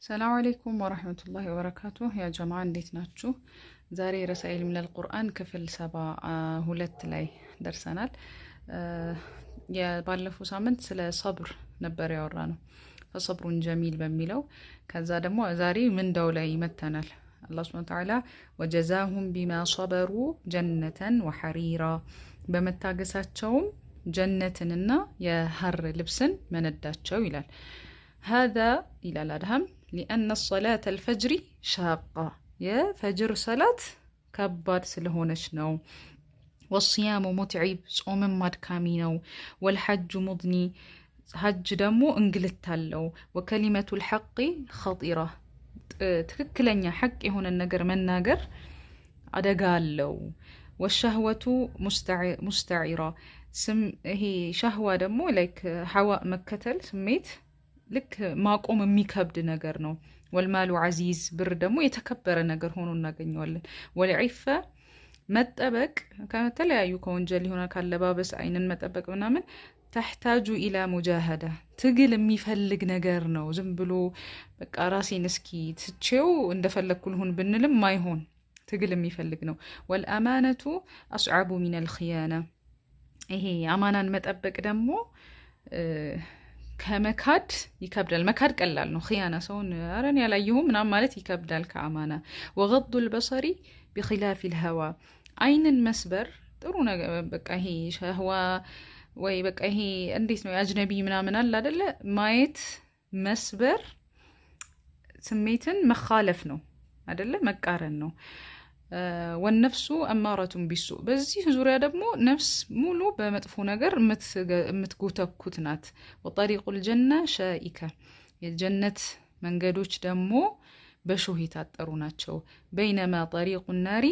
ሰላም አለይኩም ወራህመቱላሂ ወበረካቱሁ። ያ ጀማዓ እንዴት ናችሁ? ዛሬ ረሳኢል ሚነል ቁርአን ክፍል 72 ላይ ደርሰናል። የባለፈው ሳምንት ስለ ሰብር ነበር ያወራ ነው፣ ፈሰብሩን ጀሚል በሚለው። ከዛ ደግሞ ዛሬ ምንዳው ላይ መተናል። አላህ ሱብሓነሁ ወተዓላ ወጀዛሁም ቢማ ሰበሩ ጀነተን ወሐሪራ፣ በመታገሳቸውም ጀነትንና የሐር ልብስን መነዳቸው ይላል። ሀዛ ይላል አድሃም ሊአነ ሰላተ አልፈጅሪ ሻቃ፣ የፈጅር ሰላት ከባድ ስለሆነች ነው። ወስያሙ ሙትዒብ፣ ጾምም አድካሚ ነው። ወልሐጁ ሙድኒ፣ ሐጅ ደግሞ እንግልት አለው። ወከሊመቱ ልሐቂ ኸጢራ፣ ትክክለኛ ሐቅ የሆነን ነገር መናገር አደጋ አለው። ወሸህወቱ ሙስተዒራ፣ ይሄ ሸህዋ ደግሞ ላይክ ሐዋ መከተል ስሜት ልክ ማቆም የሚከብድ ነገር ነው። ወልማሉ ዓዚዝ፣ ብር ደግሞ የተከበረ ነገር ሆኖ እናገኘዋለን። ወልዒፈ፣ መጠበቅ ከተለያዩ ከወንጀል ይሆናል፣ ካለባበስ፣ አይንን መጠበቅ ምናምን። ተሕታጁ ኢላ ሙጃሃዳ፣ ትግል የሚፈልግ ነገር ነው። ዝም ብሎ በቃ ራሴን እስኪ ትቼው እንደፈለግኩ ልሁን ብንልም ማይሆን ትግል የሚፈልግ ነው። ወልአማነቱ አስዓቡ ሚነል ኽያና፣ ይሄ አማናን መጠበቅ ደግሞ ከመካድ ይከብዳል። መካድ ቀላል ነው። ኽያና ሰውን አረን ያላየሁም ምናምን ማለት ይከብዳል ከአማና። ወገዱ ልበሰሪ ቢኺላፊ ልሀዋ፣ አይንን መስበር ጥሩ ነገር በቃ ይሄ ሸህዋ ወይ በቃ ይሄ እንዴት ነው የአጅነቢ ምናምን አለ አደለ፣ ማየት መስበር ስሜትን መኻለፍ ነው አደለ፣ መቃረን ነው። ወነፍሱ አማረቱን ቢሱ፣ በዚህ ዙሪያ ደግሞ ነፍስ ሙሉ በመጥፎ ነገር የምትጎተኩት ናት። ወጠሪቁል ጀና ሻኢከ፣ የጀነት መንገዶች ደግሞ በሾህ የታጠሩ ናቸው። በይነማ ጠሪቁ ናሪ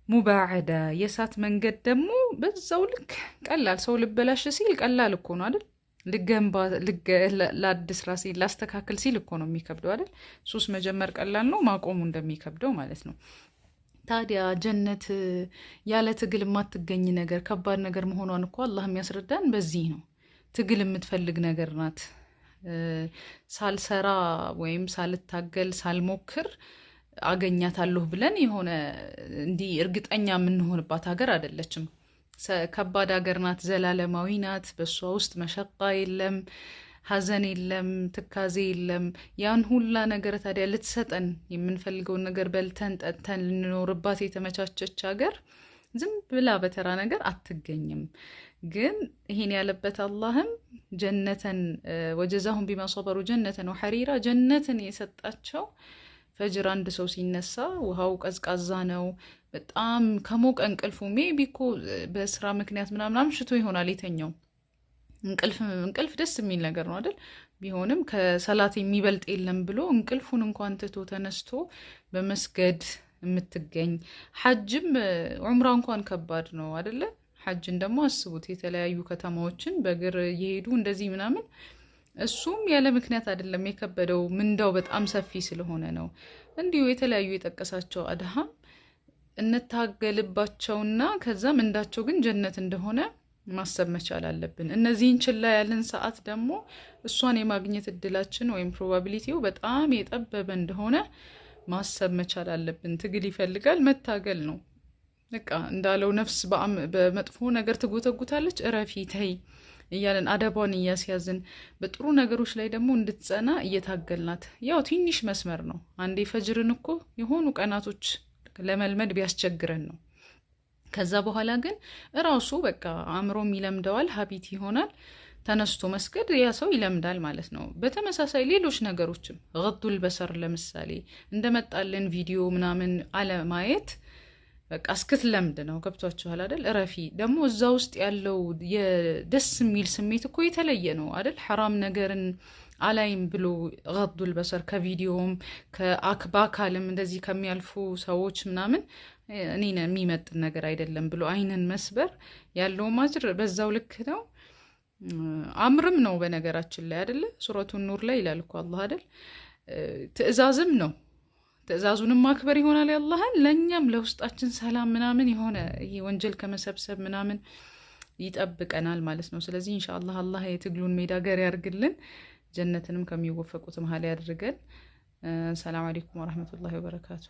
ሙባዕዳ፣ የእሳት መንገድ ደግሞ በዛው ልክ ቀላል። ሰው ልበላሽ ሲል ቀላል እኮ ነው አይደል? ልገንባ ላድስ ራሴን ላስተካክል ሲል እኮ ነው የሚከብደው አይደል? ሱስ መጀመር ቀላል ነው፣ ማቆሙ እንደሚከብደው ማለት ነው። ታዲያ ጀነት ያለ ትግል የማትገኝ ነገር ከባድ ነገር መሆኗን እኮ አላህ የሚያስረዳን በዚህ ነው። ትግል የምትፈልግ ነገር ናት። ሳልሰራ ወይም ሳልታገል ሳልሞክር አገኛታለሁ ብለን የሆነ እንዲህ እርግጠኛ የምንሆንባት ሀገር አይደለችም። ከባድ ሀገር ናት፣ ዘላለማዊ ናት። በእሷ ውስጥ መሸቃ የለም፣ ሀዘን የለም፣ ትካዜ የለም። ያን ሁላ ነገር ታዲያ ልትሰጠን የምንፈልገውን ነገር በልተን ጠጥተን ልንኖርባት የተመቻቸች ሀገር ዝም ብላ በተራ ነገር አትገኝም። ግን ይሄን ያለበት አላህም ጀነተን ወጀዛሁም ቢማ ሰበሩ ጀነተን ወሐሪራ፣ ጀነትን የሰጣቸው ፈጅር አንድ ሰው ሲነሳ ውሃው ቀዝቃዛ ነው። በጣም ከሞቀ እንቅልፉ ሜቢ እኮ በስራ ምክንያት ምናምን አምሽቶ ይሆናል የተኛው። እንቅልፍ ደስ የሚል ነገር ነው አይደል? ቢሆንም ከሰላት የሚበልጥ የለም ብሎ እንቅልፉን እንኳን ትቶ ተነስቶ በመስገድ የምትገኝ። ሐጅም ዑምራ እንኳን ከባድ ነው አይደለ? ሐጅን ደግሞ አስቡት፣ የተለያዩ ከተማዎችን በእግር እየሄዱ እንደዚህ ምናምን። እሱም ያለ ምክንያት አይደለም የከበደው፣ ምንዳው በጣም ሰፊ ስለሆነ ነው። እንዲሁ የተለያዩ የጠቀሳቸው አድሃም እንታገልባቸውና ከዛ ምንዳቸው ግን ጀነት እንደሆነ ማሰብ መቻል አለብን። እነዚህን ችላ ያለን ሰዓት ደግሞ እሷን የማግኘት እድላችን ወይም ፕሮባቢሊቲው በጣም የጠበበ እንደሆነ ማሰብ መቻል አለብን። ትግል ይፈልጋል፣ መታገል ነው። በቃ እንዳለው ነፍስ በመጥፎ ነገር ትጎተጉታለች፣ እረፊ ተይ እያለን አደቧን እያስያዝን በጥሩ ነገሮች ላይ ደግሞ እንድትጸና እየታገልናት። ያው ትንሽ መስመር ነው። አንዴ ፈጅርን እኮ የሆኑ ቀናቶች ለመልመድ ቢያስቸግረን ነው። ከዛ በኋላ ግን እራሱ በቃ አእምሮም ይለምደዋል፣ ሀቢት ይሆናል። ተነስቶ መስገድ ያ ሰው ይለምዳል ማለት ነው። በተመሳሳይ ሌሎች ነገሮችም ገዱል በሰር ለምሳሌ እንደመጣልን ቪዲዮ ምናምን አለማየት በቃ እስክትለምድ ነው። ገብቷችኋል አይደል? እረፊ ደግሞ እዛ ውስጥ ያለው የደስ የሚል ስሜት እኮ የተለየ ነው አይደል? ሐራም ነገርን አላይም ብሎ ገዱል በሰር ከቪዲዮም በአካልም እንደዚህ ከሚያልፉ ሰዎች ምናምን እኔን የሚመጥን ነገር አይደለም ብሎ አይንን መስበር ያለው ማጅር በዛው ልክ ነው። አምርም ነው በነገራችን ላይ አይደለ? ሱረቱን ኑር ላይ ይላል እኮ አላህ አይደል? ትዕዛዝም ነው። ትዕዛዙንም ማክበር ይሆናል ያላህን፣ ለእኛም ለውስጣችን ሰላም ምናምን የሆነ ይሄ ወንጀል ከመሰብሰብ ምናምን ይጠብቀናል ማለት ነው። ስለዚህ ኢንሻአላህ አላህ የትግሉን ሜዳ ገር ያርግልን። ጀነትንም ከሚወፈቁት መሀል ያድርገን። ሰላም አለይኩም ወራህመቱላሂ ወበረካቱ።